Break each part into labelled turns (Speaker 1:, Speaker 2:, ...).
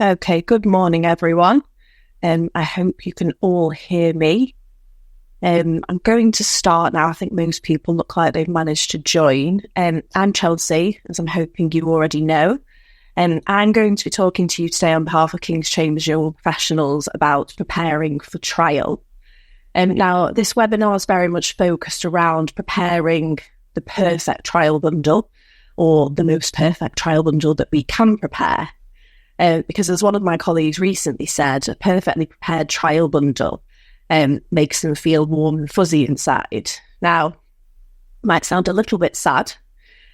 Speaker 1: Okay, good morning, everyone. I hope you can all hear me. I'm going to start now. I think most people look like they've managed to join. I'm Chelsea, as I'm hoping you already know. I'm going to be talking to you today on behalf of King's Chambers Young Professionals about preparing for trial. Now, this webinar is very much focused around preparing the perfect trial bundle, or the most perfect trial bundle that we can prepare. Because as one of my colleagues recently said, a perfectly prepared trial bundle makes them feel warm and fuzzy inside. Now, it might sound a little bit sad,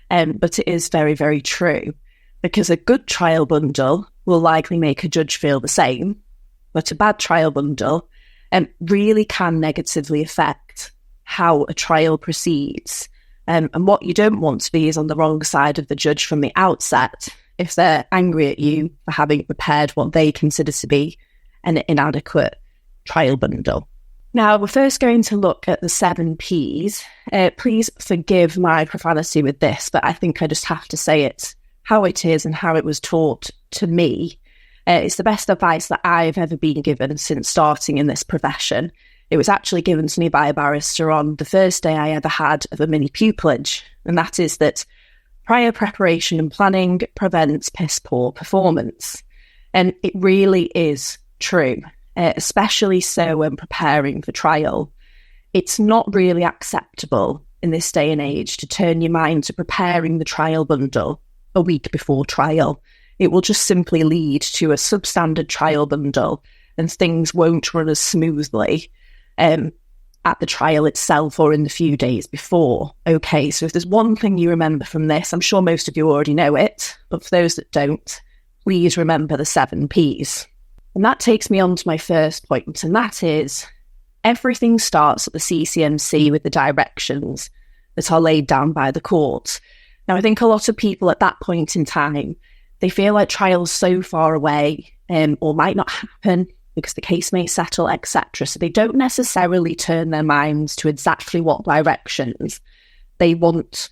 Speaker 1: but it is very, very true, because a good trial bundle will likely make a judge feel the same, but a bad trial bundle really can negatively affect how a trial proceeds. And what you don't want to be is on the wrong side of the judge from the outset, if they're angry at you for having prepared what they consider to be an inadequate trial bundle. Now, we're first going to look at the 7 Ps. Please forgive my profanity with this, but I think I just have to say it how it is and how it was taught to me. It's the best advice that I've ever been given since starting in this profession. It was actually given to me by a barrister on the first day I ever had of a mini pupillage, and that is that prior preparation and planning prevents piss-poor performance. And it really is true, especially so when preparing for trial. It's not really acceptable in this day and age to turn your mind to preparing the trial bundle a week before trial. It will just simply lead to a substandard trial bundle, and things won't run as smoothly at the trial itself or in the few days before. Okay, so if there's one thing you remember from this, I'm sure most of you already know it, but for those that don't, please remember the 7 Ps. And that takes me on to my first point, and that is everything starts at the CCMC with the directions that are laid down by the court. Now, I think a lot of people at that point in time, they feel like trial's so far away or might not happen, because the case may settle, etc. So they don't necessarily turn their minds to exactly what directions they want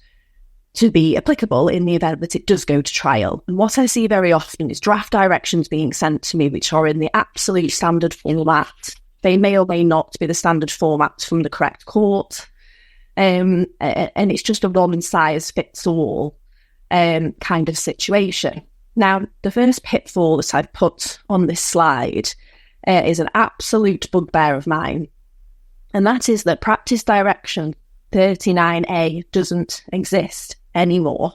Speaker 1: to be applicable in the event that it does go to trial. And what I see very often is draft directions being sent to me, which are in the absolute standard format. They may or may not be the standard format from the correct court. And it's just a one-size-fits-all kind of situation. Now, the first pitfall that I've put on this slide is an absolute bugbear of mine, and that is that practice direction 39A doesn't exist anymore.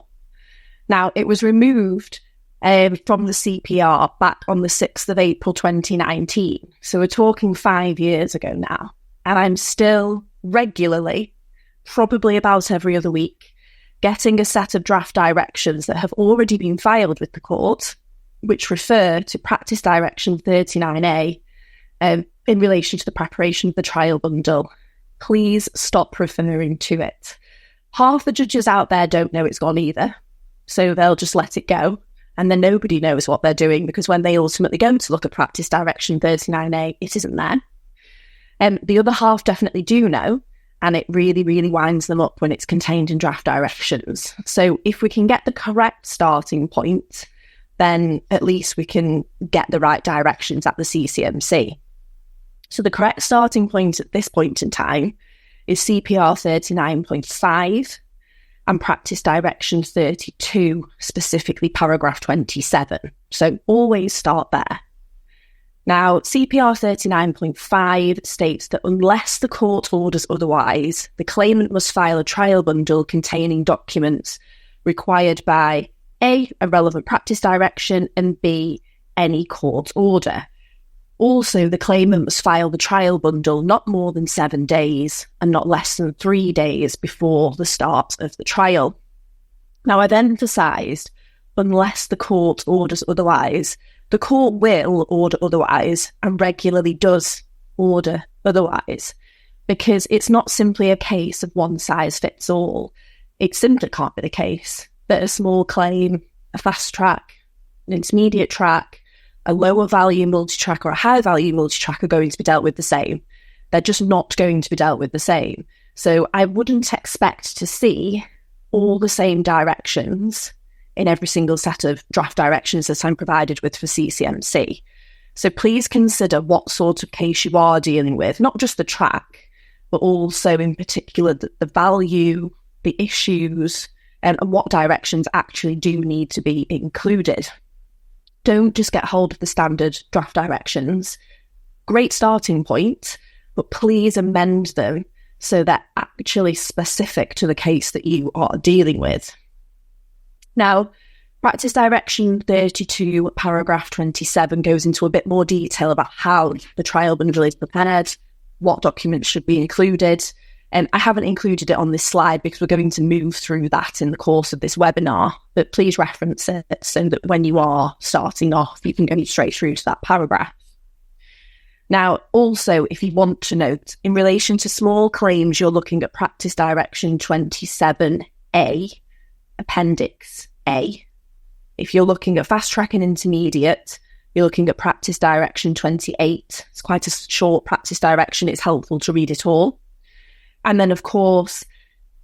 Speaker 1: Now, it was removed from the CPR back on the 6th of April 2019, so we're talking 5 years ago now, and I'm still regularly, probably about every other week, getting a set of draft directions that have already been filed with the court, which refer to practice direction 39A in relation to the preparation of the trial bundle. Please stop referring to it. Half the judges out there don't know it's gone either, so they'll just let it go, and then nobody knows what they're doing, because when they ultimately go to look at practice direction 39A, it isn't there. The other half definitely do know, and it really, really winds them up when it's contained in draft directions. So if we can get the correct starting point, then at least we can get the right directions at the CCMC. So the correct starting point at this point in time is CPR 39.5 and practice direction 32, specifically paragraph 27. So always start there. Now, CPR 39.5 states that unless the court orders otherwise, the claimant must file a trial bundle containing documents required by A, a relevant practice direction, and B, any court order. Also, the claimant must file the trial bundle not more than 7 days and not less than 3 days before the start of the trial. Now, I've emphasised, unless the court orders otherwise. The court will order otherwise, and regularly does order otherwise, because it's not simply a case of one size fits all. It simply can't be the case that a small claim, a fast track, an intermediate track, a lower value multi-track or a high value multi-track are going to be dealt with the same. They're just not going to be dealt with the same. So I wouldn't expect to see all the same directions in every single set of draft directions that I'm provided with for CCMC. So please consider what sort of case you are dealing with, not just the track, but also in particular the value, the issues, and what directions actually do need to be included. Don't just get hold of the standard draft directions. Great starting point, but please amend them so they're actually specific to the case that you are dealing with. Now, Practice Direction 32, paragraph 27 goes into a bit more detail about how the trial bundle is prepared, what documents should be included. I haven't included it on this slide because we're going to move through that in the course of this webinar, but please reference it so that when you are starting off, you can go straight through to that paragraph. Now, also, if you want to note, in relation to small claims, you're looking at Practice Direction 27A, Appendix A. If you're looking at Fast Track and Intermediate, you're looking at Practice Direction 28. It's quite a short practice direction. It's helpful to read it all. And then, of course,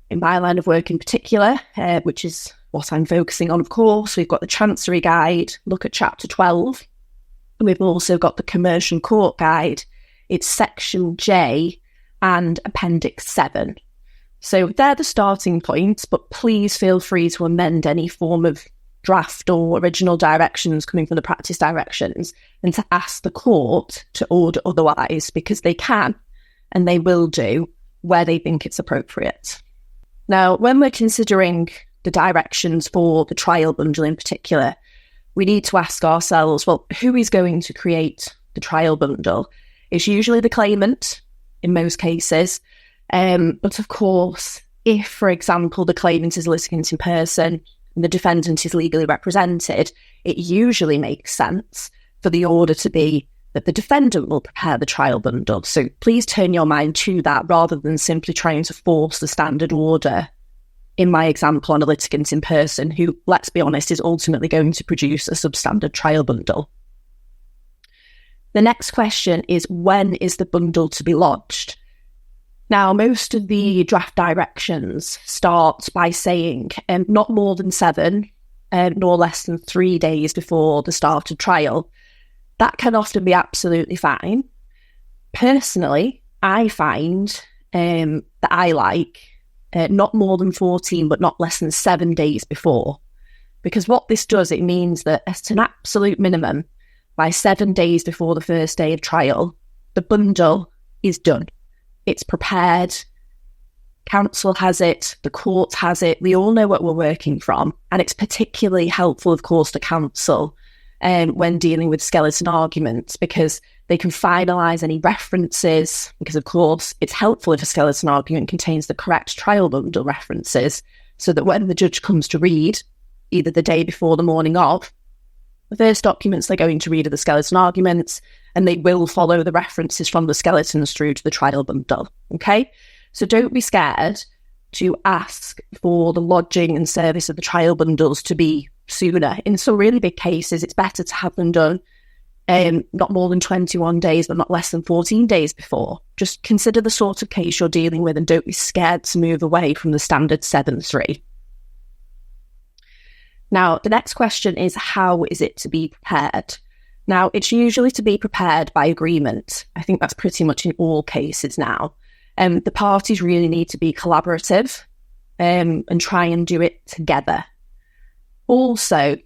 Speaker 1: in my line of work in particular, which is what I'm focusing on, of course, we've got the Chancery Guide, look at Chapter 12. We've also got the Commercial Court Guide. It's Section J and Appendix 7. So they're the starting points, but please feel free to amend any form of draft or original directions coming from the practice directions and to ask the court to order otherwise, because they can and they will do where they think it's appropriate. Now, when we're considering the directions for the trial bundle in particular, we need to ask ourselves, well, who is going to create the trial bundle? It's usually the claimant in most cases. But of course, if, for example, the claimant is a litigant in person and the defendant is legally represented, it usually makes sense for the order to be that the defendant will prepare the trial bundle. So please turn your mind to that rather than simply trying to force the standard order, in my example, on a litigant in person who, let's be honest, is ultimately going to produce a substandard trial bundle. The next question is, when is the bundle to be lodged? Now, most of the draft directions start by saying not more than 7, nor less than 3 days before the start of trial. That can often be absolutely fine. Personally, I find that I like not more than 14, but not less than 7 days before. Because what this does, it means that at an absolute minimum, by 7 days before the first day of trial, the bundle is done. It's prepared. Counsel has it. The court has it. We all know what we're working from. And it's particularly helpful, of course, to counsel when dealing with skeleton arguments, because they can finalise any references, because, of course, it's helpful if a skeleton argument contains the correct trial bundle references, so that when the judge comes to read, either the day before, the morning of, the first documents they're going to read are the skeleton arguments, and they will follow the references from the skeletons through to the trial bundle, okay? So don't be scared to ask for the lodging and service of the trial bundles to be sooner. In some really big cases, it's better to have them done not more than 21 days, but not less than 14 days before. Just consider the sort of case you're dealing with and don't be scared to move away from the standard 7-3. Now, the next question is, how is it to be prepared? Now, it's usually to be prepared by agreement. I think that's pretty much in all cases now. The parties really need to be collaborative and try and do it together. Also,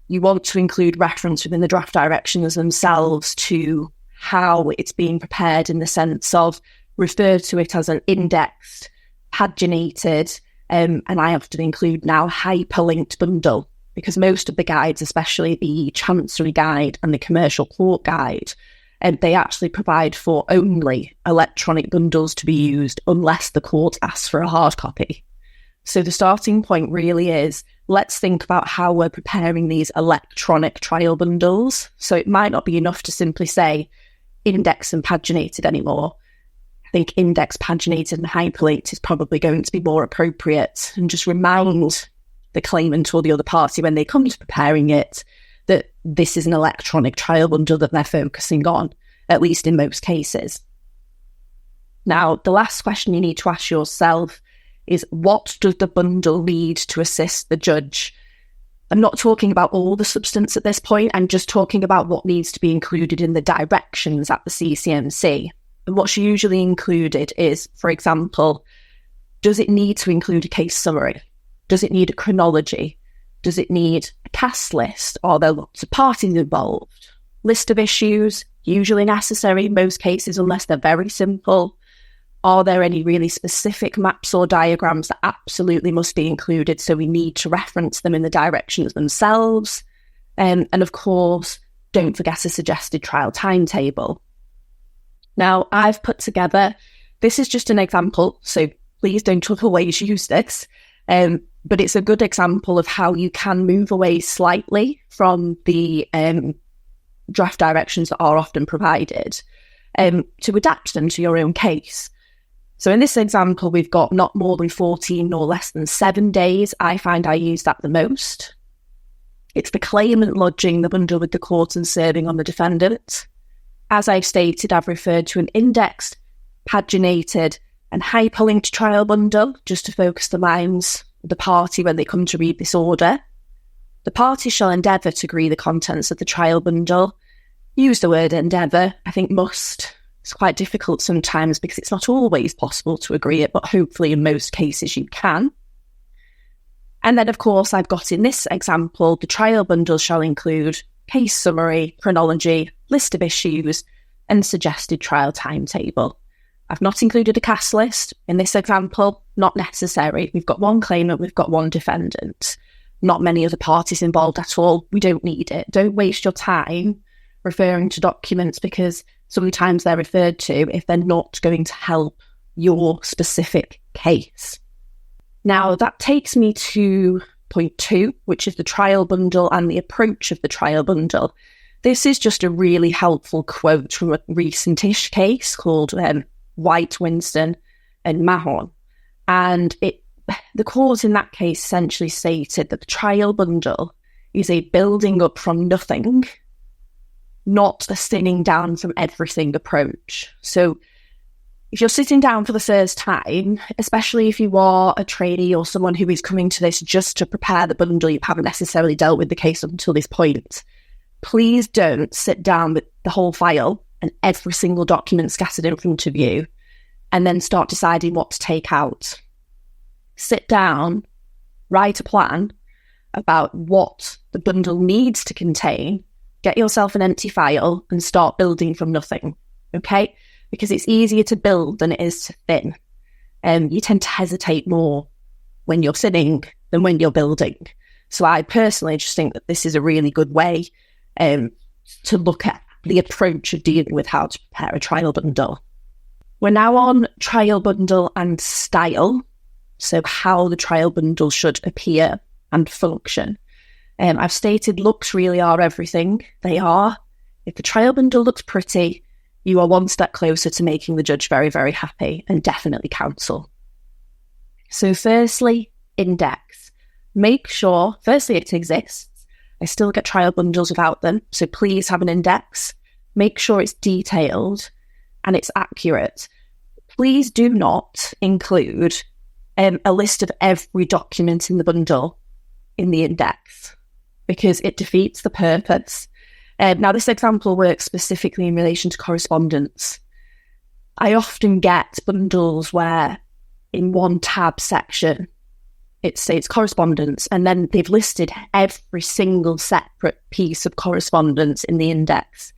Speaker 1: you want to include reference within the draft directions themselves to how it's being prepared, in the sense of refer to it as an indexed, paginated, and I often include now hyperlinked bundle, because most of the guides, especially the Chancery Guide and the Commercial Court Guide, they actually provide for only electronic bundles to be used unless the court asks for a hard copy. So the starting point really is, let's think about how we're preparing these electronic trial bundles. So it might not be enough to simply say index and paginated anymore. I think index, paginated and hyperlinked is probably going to be more appropriate, and just remind the claimant or the other party when they come to preparing it that this is an electronic trial bundle that they're focusing on, at least in most cases. Now, the last question you need to ask yourself is, what does the bundle need to assist the judge? I'm not talking about all the substance at this point. I'm just talking about what needs to be included in the directions at the CCMC. And what's usually included is, for example, does it need to include a case summary? Does it need a chronology? Does it need a cast list? Are there lots of parties involved? List of issues, usually necessary in most cases, unless they're very simple. Are there any really specific maps or diagrams that absolutely must be included, so we need to reference them in the directions themselves? And of course, don't forget a suggested trial timetable. Now, I've put together, this is just an example, so please don't always use this, but it's a good example of how you can move away slightly from the draft directions that are often provided to adapt them to your own case. So in this example, we've got not more than 14 nor less than 7 days. I find I use that the most. It's the claimant lodging the bundle with the court and serving on the defendant. As I've stated, I've referred to an indexed, paginated and hyperlinked trial bundle just to focus the minds of the party when they come to read this order. The party shall endeavour to agree the contents of the trial bundle. Use the word endeavour. I think must. It's quite difficult sometimes because it's not always possible to agree it, but hopefully in most cases you can. And then, of course, I've got in this example, the trial bundle shall include case summary, chronology, list of issues, and suggested trial timetable. I've not included a cast list. In this example, not necessary. We've got one claimant, we've got one defendant. Not many other parties involved at all. We don't need it. Don't waste your time referring to documents because sometimes they're referred to if they're not going to help your specific case. Now, that takes me to point 2, which is the trial bundle and the approach of the trial bundle. This is just a really helpful quote from a recent-ish case called White, Winston and Mahon. And the court in that case essentially stated that the trial bundle is a building up from nothing, not a sitting down from everything approach. So if you're sitting down for the first time, especially if you are a trainee or someone who is coming to this just to prepare the bundle, you haven't necessarily dealt with the case up until this point, please don't sit down with the whole file and every single document scattered in front of you and then start deciding what to take out. Sit down, write a plan about what the bundle needs to contain, get yourself an empty file and start building from nothing, okay? Because it's easier to build than it is to thin. You tend to hesitate more when you're thinning than when you're building. So I personally just think that this is a really good way to look at the approach of dealing with how to prepare a trial bundle. We're now on trial bundle and style, so how the trial bundle should appear and function. I've stated looks really are everything. They are. If the trial bundle looks pretty, you are one step closer to making the judge very, very happy, and definitely counsel. So firstly, index. Make sure, firstly, it exists. I still get trial bundles without them, so please have an index. Make sure it's detailed and it's accurate. Please do not include a list of every document in the bundle in the index because it defeats the purpose. Now, this example works specifically in relation to correspondence. I often get bundles where in one tab section, it states correspondence, and then they've listed every single separate piece of correspondence in the index.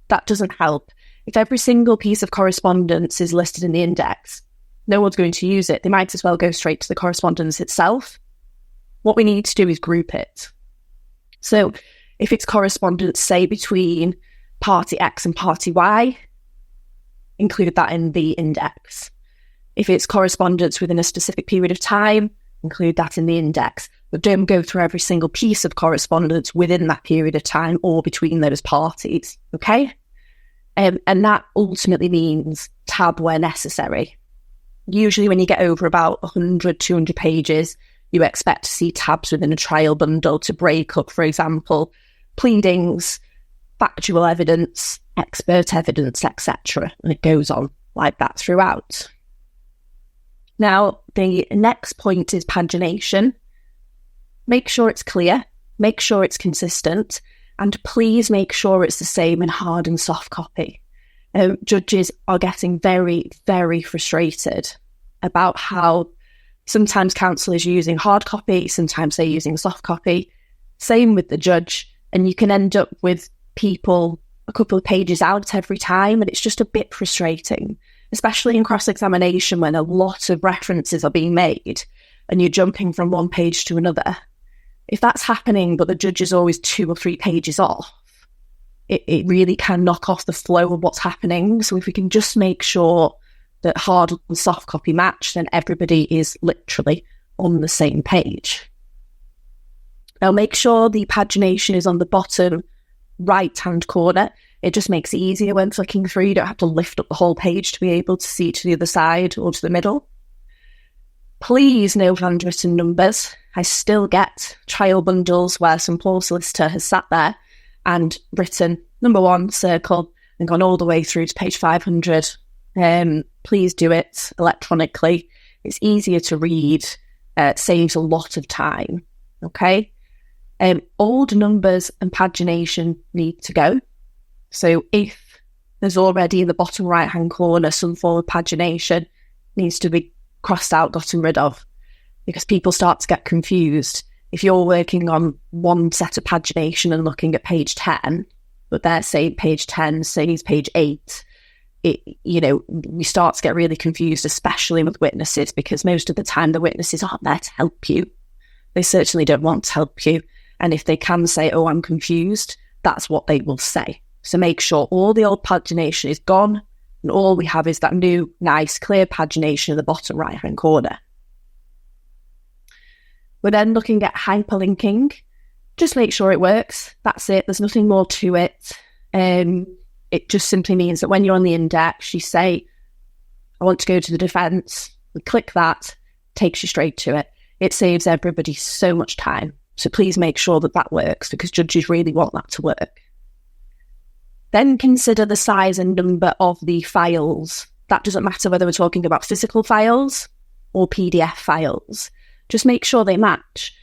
Speaker 1: That doesn't help. If every single piece of correspondence is listed in the index, no one's going to use it. They might as well go straight to the correspondence itself. What we need to do is group it. So if it's correspondence, say, between party X and party Y, include that in the index. If it's correspondence within a specific period of time, include that in the index. But don't go through every single piece of correspondence within that period of time or between those parties, okay? And that ultimately means tab where necessary. Usually when you get over about 100, 200 pages, you expect to see tabs within a trial bundle to break up, for example, pleadings, factual evidence, expert evidence, etc. And it goes on like that throughout. Now, the next point is pagination. Make sure it's clear. make sure it's consistent, and please make sure it's the same in hard and soft copy. Judges are getting very, very frustrated about how sometimes counsel is using hard copy, sometimes they're using soft copy. Same with the judge, and you can end up with people a couple of pages out every time, and it's just a bit frustrating, especially in cross-examination when a lot of references are being made and you're jumping from one page to another. If that's happening, but the judge is always 2 or 3 pages off, it really can knock off the flow of what's happening. So if we can just make sure that hard and soft copy match, then everybody is literally on the same page. Now make sure the pagination is on the bottom right-hand corner. It just makes it easier when flicking through. You don't have to lift up the whole page to be able to see to the other side or to the middle. Please, no handwritten numbers. I still get trial bundles where some poor solicitor has sat there and written number 1 circle and gone all the way through to page 500. Please do it electronically. It's easier to read. It saves a lot of time. Okay. Old numbers and pagination need to go. So if there's already in the bottom right-hand corner some form of pagination, needs to be crossed out, gotten rid of, because people start to get confused. If you're working on one set of pagination and looking at page 10, but they're saying page 10 says page 8, we start to get really confused, especially with witnesses, because most of the time the witnesses aren't there to help you. They certainly don't want to help you. And if they can say, oh, I'm confused, that's what they will say. So make sure all the old pagination is gone and all we have is that new, nice, clear pagination in the bottom right-hand corner. We're then looking at hyperlinking. Just make sure it works. That's it. There's nothing more to it. It just simply means that when you're on the index, you say, I want to go to the defence. We click that, takes you straight to it. It saves everybody so much time. So please make sure that that works, because judges really want that to work. Then consider the size and number of the files. That doesn't matter whether we're talking about physical files or PDF files. Just make sure they match.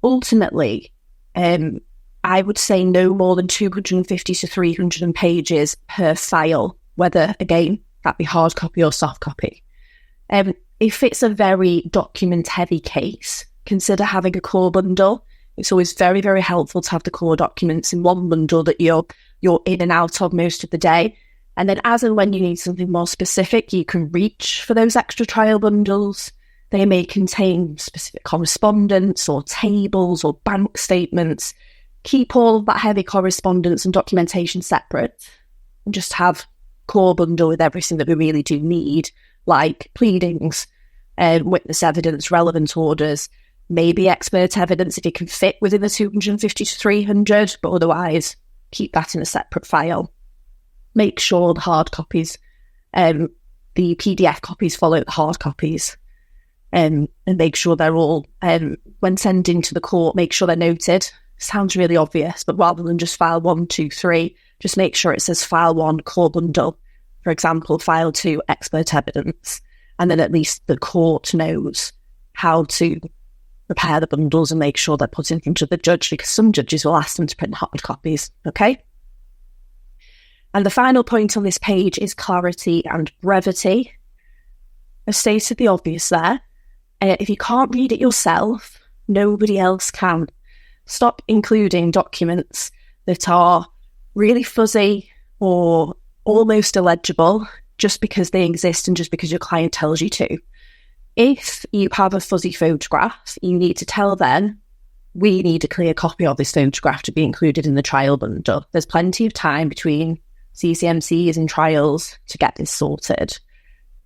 Speaker 1: Ultimately, I would say no more than 250 to 300 pages per file, whether, again, that be hard copy or soft copy. If it's a very document-heavy case, consider having a core bundle. It's always very, very helpful to have the core documents in one bundle that you're in and out of most of the day. And then as and when you need something more specific, you can reach for those extra trial bundles. They may contain specific correspondence or tables or bank statements. Keep all that heavy correspondence and documentation separate and just have core bundle with everything that we really do need, like pleadings, witness evidence, relevant orders, maybe expert evidence if it can fit within the 250 to 300, but otherwise keep that in a separate file. Make sure the hard copies, the PDF copies follow the hard copies, and make sure they're all, when sending to the court, make sure they're noted. Sounds really obvious, but rather than just file 1, 2, 3, just make sure it says file 1, core bundle. For example, file 2, expert evidence. And then at least the court knows how to prepare the bundles and make sure they're put in front of the judge, because some judges will ask them to print hard copies, okay? And the final point on this page is clarity and brevity. I've stated the obvious there. If you can't read it yourself, nobody else can. Stop including documents that are really fuzzy or almost illegible just because they exist and just because your client tells you to. If you have a fuzzy photograph, you need to tell them, we need a clear copy of this photograph to be included in the trial bundle. There's plenty of time between CCMCs and trials to get this sorted.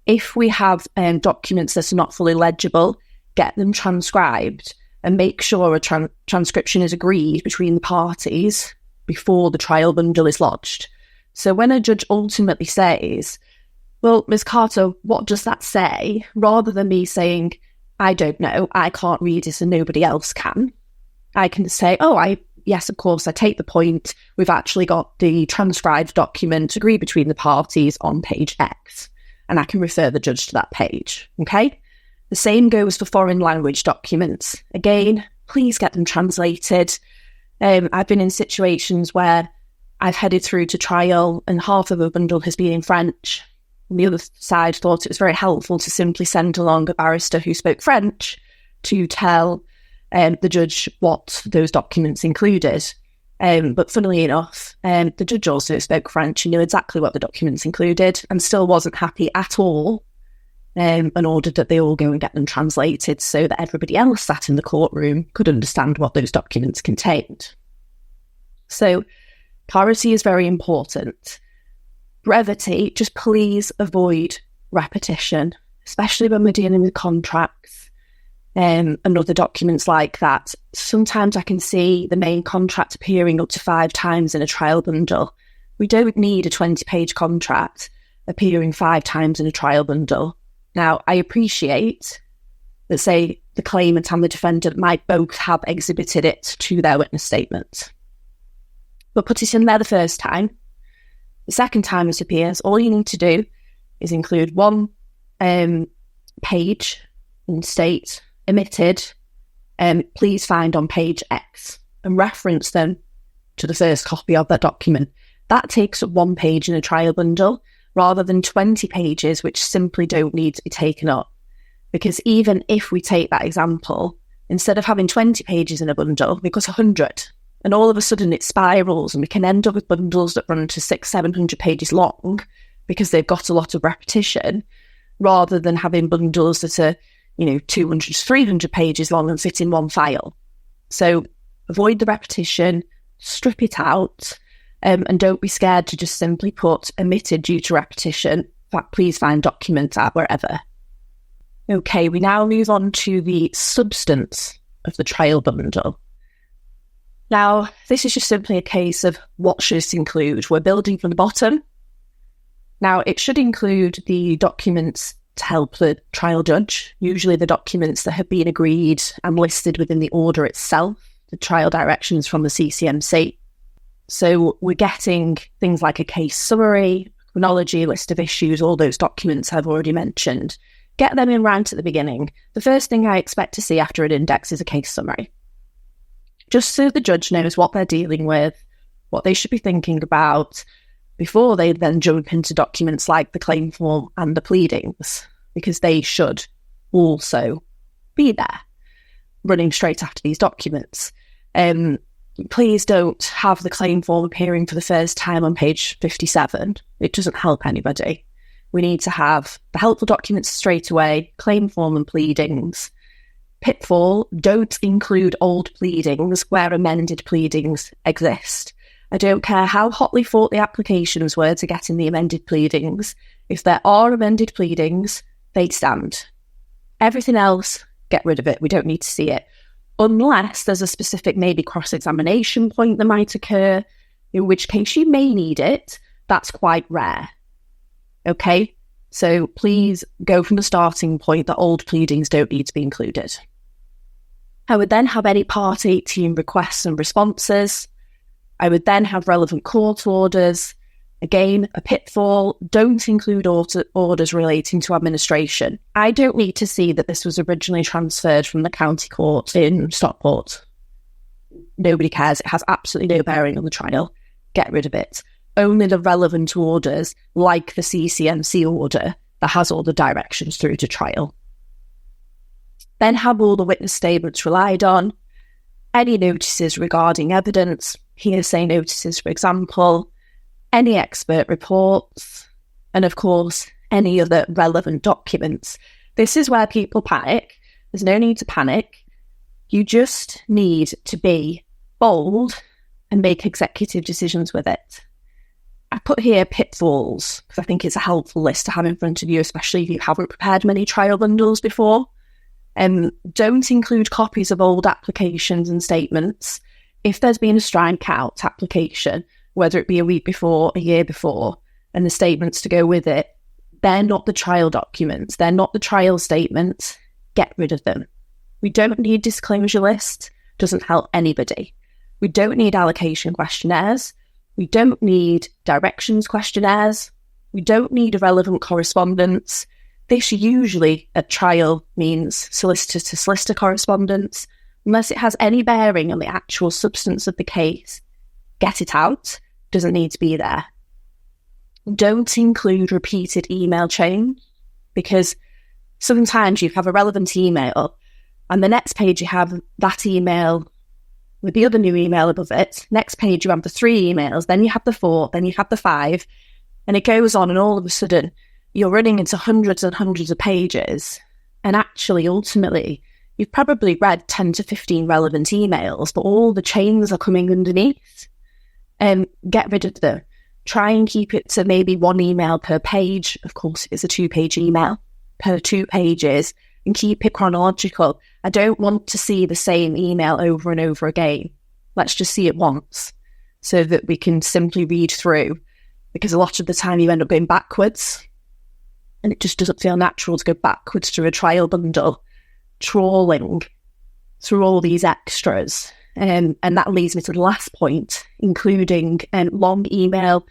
Speaker 1: If we have documents that are not fully legible, get them transcribed and make sure a transcription is agreed between the parties before the trial bundle is lodged. So when a judge ultimately says, well, Ms. Carter, what does that say? Rather than me saying, I don't know, I can't read it and nobody else can, I can say, yes, of course, I take the point. We've actually got the transcribed document agreed between the parties on page X, and I can refer the judge to that page, okay? The same goes for foreign language documents. Again, please get them translated. I've been in situations where I've headed through to trial and half of a bundle has been in French. And the other side thought it was very helpful to simply send along a barrister who spoke French to tell the judge what those documents included. But funnily enough, the judge also spoke French and knew exactly what the documents included and still wasn't happy at all, and ordered that they all go and get them translated so that everybody else sat in the courtroom could understand what those documents contained. So clarity is very important. Brevity, just please avoid repetition, especially when we're dealing with contracts and other documents like that. Sometimes I can see the main contract appearing up to 5 times in a trial bundle. We don't need a 20-page contract appearing 5 times in a trial bundle. Now, I appreciate that, say, the claimant and the defendant might both have exhibited it to their witness statement. But put it in there the first time. The second time it appears, all you need to do is include 1 page and state, omitted, please find on page X, and reference them to the first copy of that document. That takes up 1 page in a trial bundle, rather than 20 pages, which simply don't need to be taken up. Because even if we take that example, instead of having 20 pages in a bundle, we've got 100. And all of a sudden it spirals and we can end up with bundles that run to 600-700 pages long because they've got a lot of repetition, rather than having bundles that are, 200-300 pages long and fit in 1 file. So avoid the repetition, strip it out, and don't be scared to just simply put omitted due to repetition. In fact, please find documents at wherever. Okay, we now move on to the substance of the trial bundle. Now, this is just simply a case of what should it include. We're building from the bottom. Now, it should include the documents to help the trial judge, usually the documents that have been agreed and listed within the order itself, the trial directions from the CCMC. So we're getting things like a case summary, chronology, list of issues, all those documents I've already mentioned. Get them in right at the beginning. The first thing I expect to see after an index is a case summary. Just so the judge knows what they're dealing with, what they should be thinking about, before they then jump into documents like the claim form and the pleadings, because they should also be there, running straight after these documents. Please don't have the claim form appearing for the first time on page 57. It doesn't help anybody. We need to have the helpful documents straight away, claim form and pleadings. Pitfall, don't include old pleadings where amended pleadings exist. I don't care how hotly fought the applications were to get in the amended pleadings. If there are amended pleadings, they stand. Everything else, get rid of it. We don't need to see it. Unless there's a specific maybe cross-examination point that might occur, in which case you may need it. That's quite rare. Okay? So please go from the starting point that old pleadings don't need to be included. I would then have any Part 18 requests and responses. I would then have relevant court orders. Again, a pitfall, don't include orders relating to administration. I don't need to see that this was originally transferred from the county court in Stockport. Nobody cares. It has absolutely no bearing on the trial. Get rid of it. Only the relevant orders, like the CCMC order, that has all the directions through to trial. Then have all the witness statements relied on, any notices regarding evidence, hearsay notices, for example, any expert reports, and of course, any other relevant documents. This is where people panic. There's no need to panic. You just need to be bold and make executive decisions with it. I put here pitfalls because I think it's a helpful list to have in front of you, especially if you haven't prepared many trial bundles before. Don't include copies of old applications and statements. If there's been a strikeout application, whether it be a week before, a year before, and the statements to go with it, they're not the trial documents. They're not the trial statements. Get rid of them. We don't need disclosure lists. Doesn't help anybody. We don't need allocation questionnaires. We don't need directions questionnaires. We don't need irrelevant correspondence. This usually at trial means solicitor to solicitor correspondence. Unless it has any bearing on the actual substance of the case, get it out. Doesn't need to be there. Don't include repeated email chains, because sometimes you have a relevant email and the next page you have that email with the other new email above it. Next page you have the 3 emails, then you have the 4, then you have the 5, and it goes on, and all of a sudden you're running into hundreds and hundreds of pages. And actually, ultimately, you've probably read 10 to 15 relevant emails, but all the chains are coming underneath. Get rid of them. Try and keep it to maybe 1 email per page. Of course, if it's a 2-page email, per 2 pages, and keep it chronological. I don't want to see the same email over and over again. Let's just see it once so that we can simply read through, because a lot of the time you end up going backwards and it just doesn't feel natural to go backwards through a trial bundle, trawling through all these extras. And that leads me to the last point, including long email.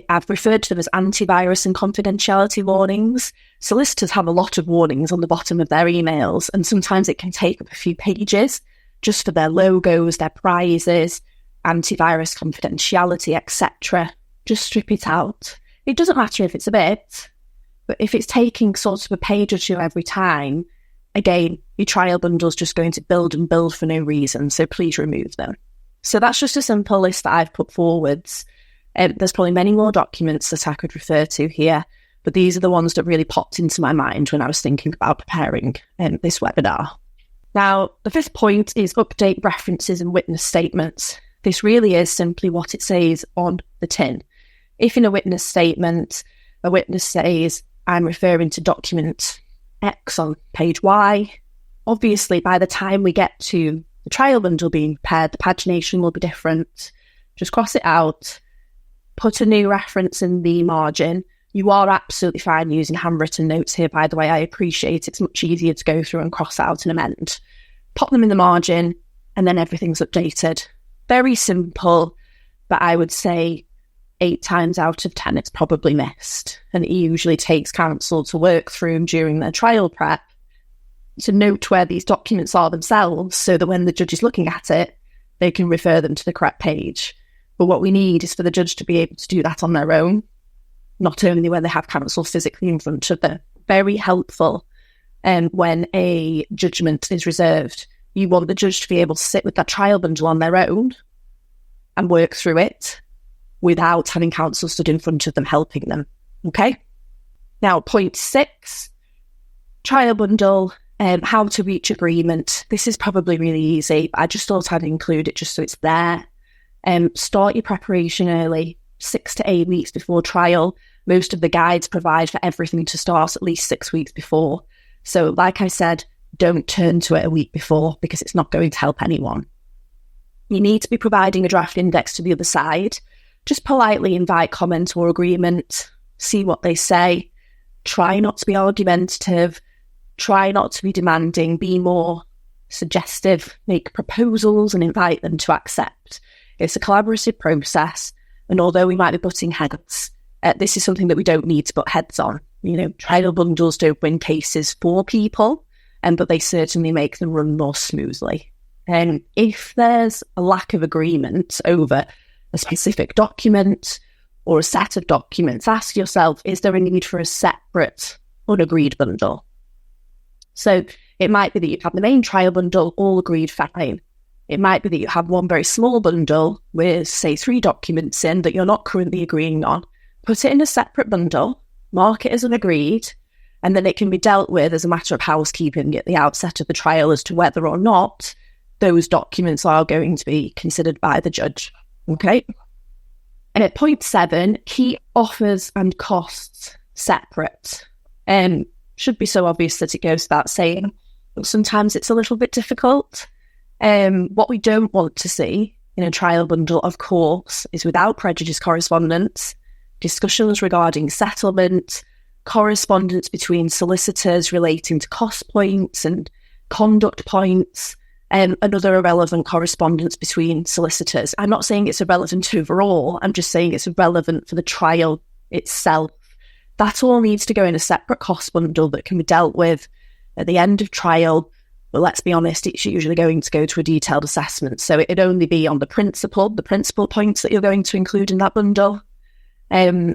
Speaker 1: I've referred to them as antivirus and confidentiality warnings. Solicitors have a lot of warnings on the bottom of their emails, and sometimes it can take up a few pages just for their logos, their prizes, antivirus, confidentiality, etc. Just strip it out. It doesn't matter if it's a bit, but if it's taking sort of a page or 2 every time, again, your trial bundle's just going to build and build for no reason, so please remove them. So that's just a simple list that I've put forwards. There's probably many more documents that I could refer to here, but these are the ones that really popped into my mind when I was thinking about preparing this webinar. Now, the 5th point is update references and witness statements. This really is simply what it says on the tin. If in a witness statement, a witness says, I'm referring to document X on page Y, obviously by the time we get to the trial bundle being prepared, the pagination will be different. Just cross it out. Put a new reference in the margin. You are absolutely fine using handwritten notes here, by the way. I appreciate it's much easier to go through and cross out and amend. Pop them in the margin, and then everything's updated. Very simple, but I would say 8 times out of 10 it's probably missed. And it usually takes counsel to work through them during their trial prep to note where these documents are themselves, so that when the judge is looking at it, they can refer them to the correct page. But what we need is for the judge to be able to do that on their own, not only when they have counsel physically in front of them. Very helpful. And when a judgment is reserved, you want the judge to be able to sit with that trial bundle on their own and work through it without having counsel stood in front of them helping them. Okay? Now, point 6, trial bundle, how to reach agreement. This is probably really easy, but I just thought I'd include it just so it's there. Start your preparation early, 6 to 8 weeks before trial. Most of the guides provide for everything to start at least 6 weeks before. So like I said, don't turn to it a week before, because it's not going to help anyone. You need to be providing a draft index to the other side. Just politely invite comment or agreement, see what they say. Try not to be argumentative. Try not to be demanding. Be more suggestive. Make proposals and invite them to accept. It's a collaborative process, and although we might be butting heads, this is something that we don't need to butt heads on. You know, trial bundles don't win cases for people, but they certainly make them run more smoothly. And if there's a lack of agreement over a specific document or a set of documents, ask yourself, is there a need for a separate unagreed bundle? So it might be that you have the main trial bundle all agreed, fine. It might be that you have one very small bundle with, say, 3 documents in that you're not currently agreeing on. Put it in a separate bundle, mark it as unagreed, and then it can be dealt with as a matter of housekeeping at the outset of the trial as to whether or not those documents are going to be considered by the judge. Okay? And at point 7, keep offers and costs separate. Should be so obvious that it goes without saying, but sometimes it's a little bit difficult. What we don't want to see in a trial bundle, of course, is without prejudice correspondence, discussions regarding settlement, correspondence between solicitors relating to cost points and conduct points, and other irrelevant correspondence between solicitors. I'm not saying it's irrelevant overall, I'm just saying it's irrelevant for the trial itself. That all needs to go in a separate cost bundle that can be dealt with at the end of trial, But let's be honest, it's usually going to go to a detailed assessment. So it'd only be on the principal points that you're going to include in that bundle. I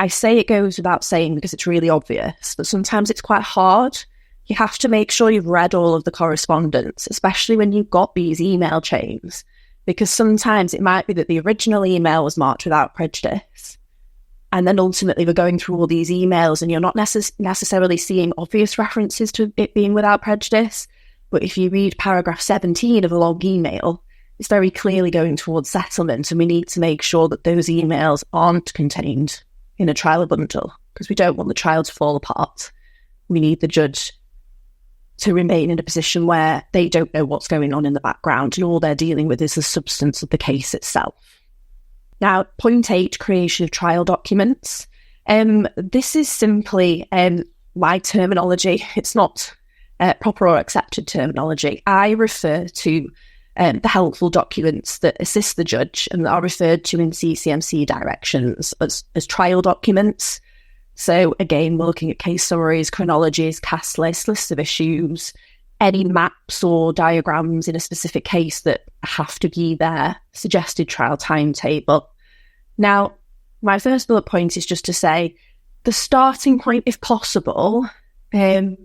Speaker 1: say it goes without saying because it's really obvious, but sometimes it's quite hard. You have to make sure you've read all of the correspondence, especially when you've got these email chains, because sometimes it might be that the original email was marked without prejudice. And then ultimately we're going through all these emails and you're not necessarily seeing obvious references to it being without prejudice. But if you read paragraph 17 of a long email, it's very clearly going towards settlement. And we need to make sure that those emails aren't contained in a trial bundle because we don't want the trial to fall apart. We need the judge to remain in a position where they don't know what's going on in the background and all they're dealing with is the substance of the case itself. Now, point 8, creation of trial documents. This is simply my terminology. It's not proper or accepted terminology. I refer to the helpful documents that assist the judge and that are referred to in CCMC directions as trial documents. So again, we're looking at case summaries, chronologies, cast lists of issues, any maps or diagrams in a specific case that have to be there, suggested trial timetable. Now, my first bullet point is just to say the starting point, if possible, the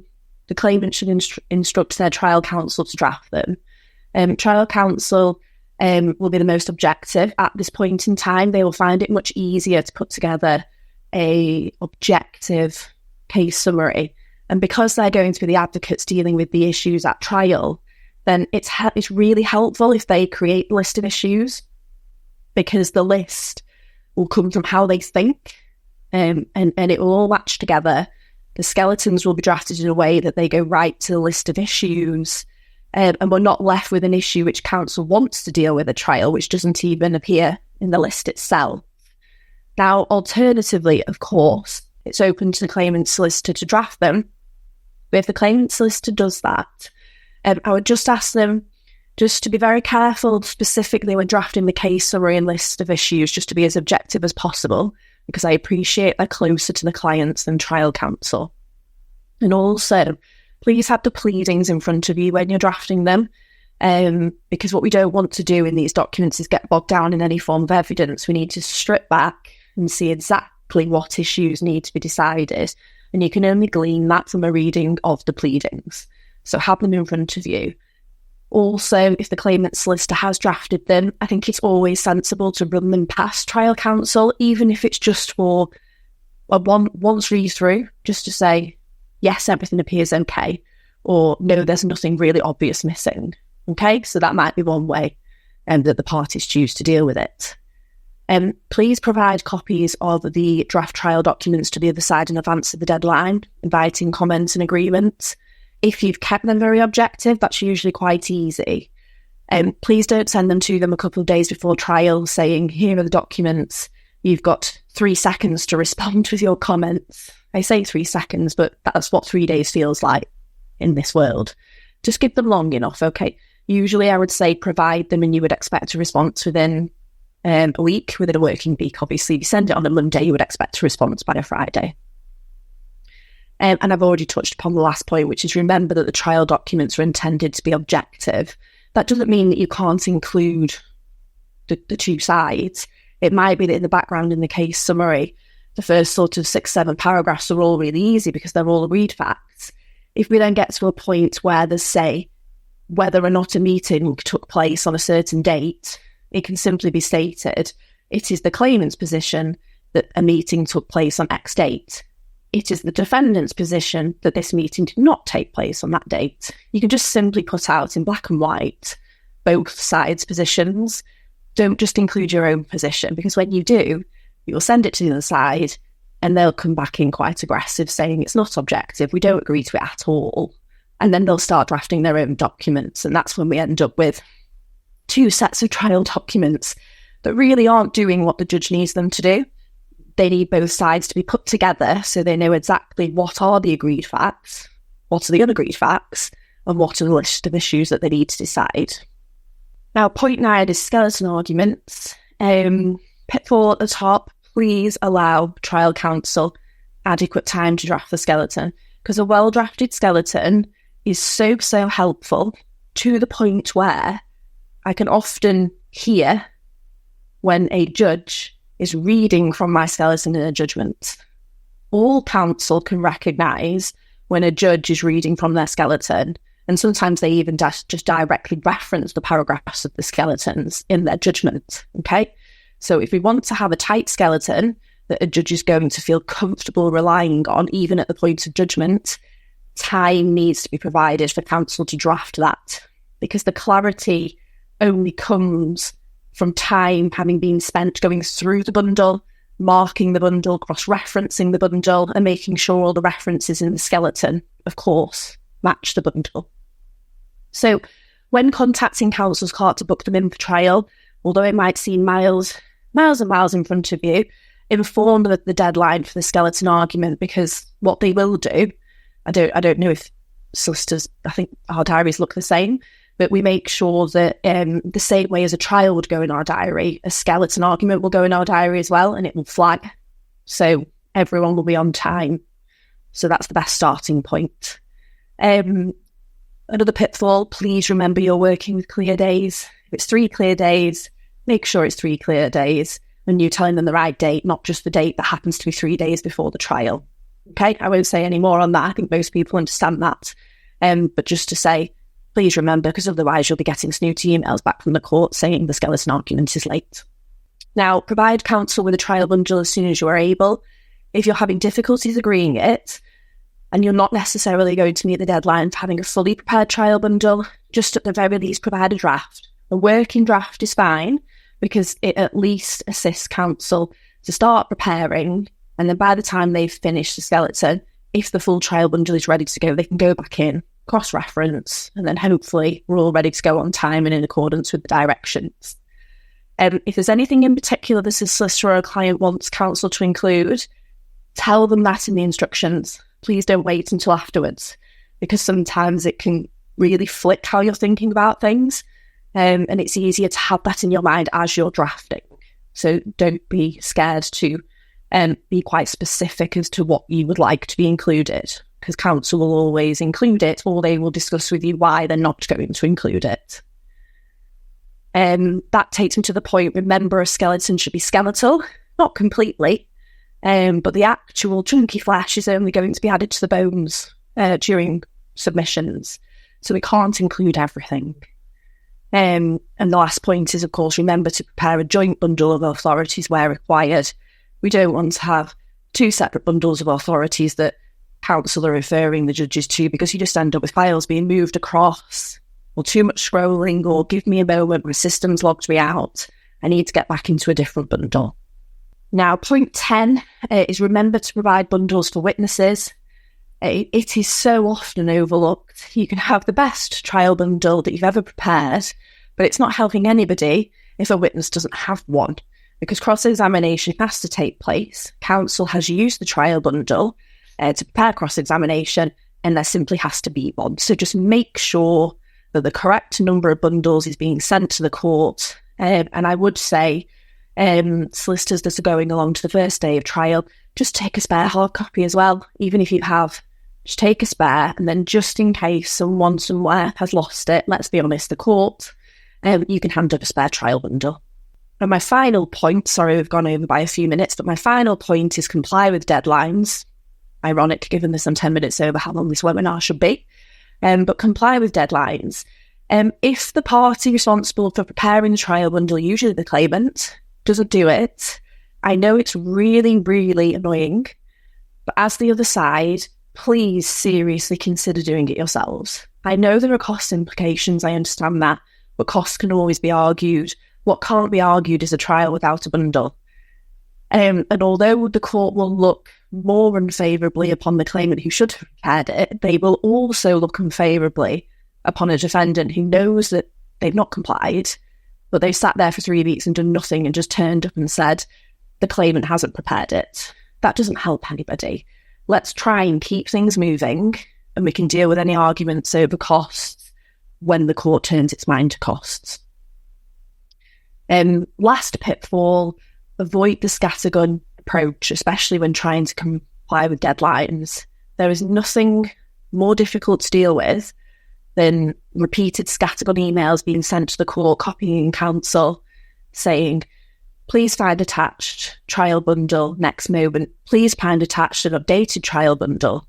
Speaker 1: claimant should instruct their trial counsel to draft them. Trial counsel will be the most objective at this point in time. They will find it much easier to put together a objective case summary. And because they're going to be the advocates dealing with the issues at trial, then it's really helpful if they create a list of issues because the list will come from how they think and it will all match together. The skeletons will be drafted in a way that they go right to the list of issues and we're not left with an issue which counsel wants to deal with at trial, which doesn't even appear in the list itself. Now, alternatively, of course, it's open to the claimant's solicitor to draft them. But if the claimant's solicitor does that, I would just ask them just to be very careful, specifically when drafting the case summary and list of issues, just to be as objective as possible, because I appreciate they're closer to the clients than trial counsel. And also, please have the pleadings in front of you when you're drafting them, because what we don't want to do in these documents is get bogged down in any form of evidence. We need to strip back and see exactly what issues need to be decided. And you can only glean that from a reading of the pleadings. So have them in front of you. Also, if the claimant's solicitor has drafted them, I think it's always sensible to run them past trial counsel, even if it's just for a once read through, just to say, yes, everything appears okay, or no, there's nothing really obvious missing. Okay, so that might be one way that the parties choose to deal with it. Please provide copies of the draft trial documents to the other side in advance of the deadline, inviting comments and agreements. If you've kept them very objective, that's usually quite easy. Please don't send them to them a couple of days before trial saying, here are the documents, you've got 3 seconds to respond with your comments. I say 3 seconds, but that's what 3 days feels like in this world. Just give them long enough, okay? Usually I would say provide them and you would expect a response within a week, within a working week. Obviously, if you send it on a Monday, you would expect a response by a Friday. And I've already touched upon the last point, which is remember that the trial documents are intended to be objective. That doesn't mean that you can't include the two sides. It might be that in the background in the case summary, the first sort of 6-7 paragraphs are all really easy because they're all agreed facts. If we then get to a point where there's, say, whether or not a meeting took place on a certain date, it can simply be stated, it is the claimant's position that a meeting took place on X date. It is the defendant's position that this meeting did not take place on that date. You can just simply put out in black and white both sides' positions. Don't just include your own position, because when you do, you'll send it to the other side and they'll come back in quite aggressive saying it's not objective, we don't agree to it at all. And then they'll start drafting their own documents. And that's when we end up with 2 sets of trial documents that really aren't doing what the judge needs them to do. They need both sides to be put together so they know exactly what are the agreed facts, what are the unagreed facts, and what are the list of issues that they need to decide. Now, point 9 is skeleton arguments. Pitfall at the top, please allow trial counsel adequate time to draft the skeleton, because a well-drafted skeleton is so, so helpful, to the point where I can often hear when a judge is reading from my skeleton in a judgment. All counsel can recognise when a judge is reading from their skeleton, and sometimes they even just directly reference the paragraphs of the skeletons in their judgment, okay? So if we want to have a tight skeleton that a judge is going to feel comfortable relying on, even at the point of judgment, time needs to be provided for counsel to draft that, because the clarity only comes from time having been spent going through the bundle, marking the bundle, cross-referencing the bundle, and making sure all the references in the skeleton, of course, match the bundle. So when contacting counsel's clerk to book them in for trial, although it might seem miles and miles in front of you, inform them of the deadline for the skeleton argument, because what they will do, I don't know if solicitors, I think our diaries look the same, but we make sure that the same way as a trial would go in our diary, a skeleton argument will go in our diary as well, and it will flag. So everyone will be on time. So that's the best starting point. Another pitfall, please remember you're working with clear days. If it's 3 clear days, make sure it's 3 clear days, and you're telling them the right date, not just the date that happens to be 3 days before the trial. Okay, I won't say any more on that. I think most people understand that. But just to say, please remember, because otherwise you'll be getting snooty emails back from the court saying the skeleton argument is late. Now, provide counsel with a trial bundle as soon as you are able. If you're having difficulties agreeing it, and you're not necessarily going to meet the deadline for having a fully prepared trial bundle, just at the very least provide a draft. A working draft is fine, because it at least assists counsel to start preparing, and then by the time they've finished the skeleton, if the full trial bundle is ready to go, they can go back in, cross-reference, and then hopefully we're all ready to go on time and in accordance with the directions. If there's anything in particular that a solicitor or a client wants counsel to include, tell them that in the instructions. Please don't wait until afterwards, because sometimes it can really flick how you're thinking about things, and it's easier to have that in your mind as you're drafting. So don't be scared to be quite specific as to what you would like to be included, because counsel will always include it, or they will discuss with you why they're not going to include it. That takes me to the point, remember a skeleton should be skeletal, not completely, but the actual chunky flesh is only going to be added to the bones during submissions, so we can't include everything. And the last point is, of course, remember to prepare a joint bundle of authorities where required. We don't want to have 2 separate bundles of authorities that counsel are referring the judges to, because you just end up with files being moved across, or too much scrolling, or give me a moment, my system's logged me out, I need to get back into a different bundle. Now, point 10 is remember to provide bundles for witnesses. It is so often overlooked. You can have the best trial bundle that you've ever prepared, but it's not helping anybody if a witness doesn't have one, because cross-examination has to take place. Counsel has used the trial bundle to prepare cross-examination, and there simply has to be one. So just make sure that the correct number of bundles is being sent to the court. And I would say, solicitors that are going along to the first day of trial, just take a spare hard copy as well. Even if you have, just take a spare, and then just in case someone somewhere has lost it, let's be honest, the court, you can hand up a spare trial bundle. And my final point, sorry we've gone over by a few minutes, but my final point is comply with deadlines. Ironic, given this I'm 10 minutes over how long this webinar should be. But comply with deadlines. If the party responsible for preparing the trial bundle, usually the claimant, doesn't do it, I know it's really, really annoying, but as the other side, please seriously consider doing it yourselves. I know there are cost implications, I understand that, but costs can always be argued. What can't be argued is a trial without a bundle. And although the court will look more unfavourably upon the claimant who should have prepared it, they will also look unfavourably upon a defendant who knows that they've not complied, but they've sat there for 3 weeks and done nothing and just turned up and said the claimant hasn't prepared it. That doesn't help anybody. Let's try and keep things moving, and we can deal with any arguments over costs when the court turns its mind to costs. Last pitfall, avoid the scattergun approach, especially when trying to comply with deadlines. There is nothing more difficult to deal with than repeated scattergun emails being sent to the court, copying counsel, saying, please find attached trial bundle. Next moment, please find attached an updated trial bundle.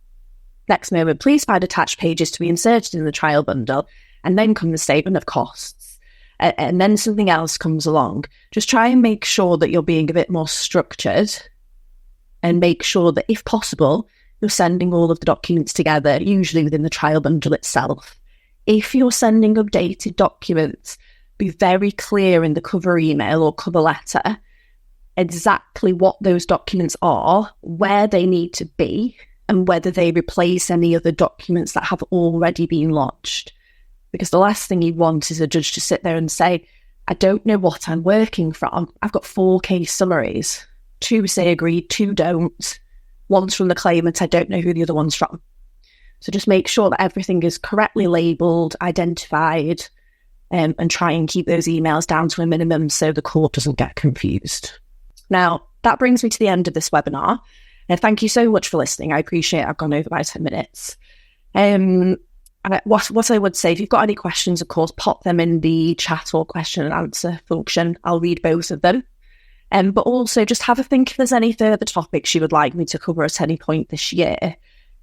Speaker 1: Next moment, please find attached pages to be inserted in the trial bundle. And then comes the statement of costs. And then something else comes along. Just try and make sure that you're being a bit more structured, and make sure that, if possible, you're sending all of the documents together, usually within the trial bundle itself. If you're sending updated documents, be very clear in the cover email or cover letter exactly what those documents are, where they need to be, and whether they replace any other documents that have already been lodged. Because the last thing you want is a judge to sit there and say, I don't know what I'm working from. I've got 4 case summaries. 2 say agreed, 2 don't. One's from the claimant, I don't know who the other one's from. So just make sure that everything is correctly labelled, identified, and try and keep those emails down to a minimum so the court doesn't get confused. Now, that brings me to the end of this webinar. Thank you so much for listening. I appreciate I've gone over by 10 minutes. What I would say, if you've got any questions, of course, pop them in the chat or question and answer function. I'll read both of them. But also just have a think if there's any further topics you would like me to cover at any point this year.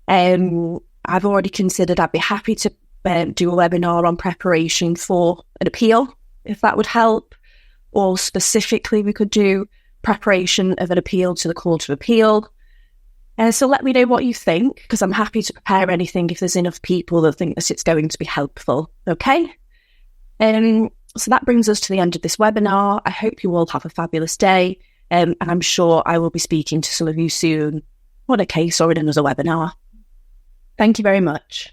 Speaker 1: I've already considered I'd be happy to do a webinar on preparation for an appeal, if that would help. Or specifically, we could do preparation of an appeal to the Court of Appeal. So let me know what you think, because I'm happy to prepare anything if there's enough people that think that it's going to be helpful. Okay? So that brings us to the end of this webinar. I hope you all have a fabulous day, and I'm sure I will be speaking to some of you soon on a case or in another webinar. Thank you very much.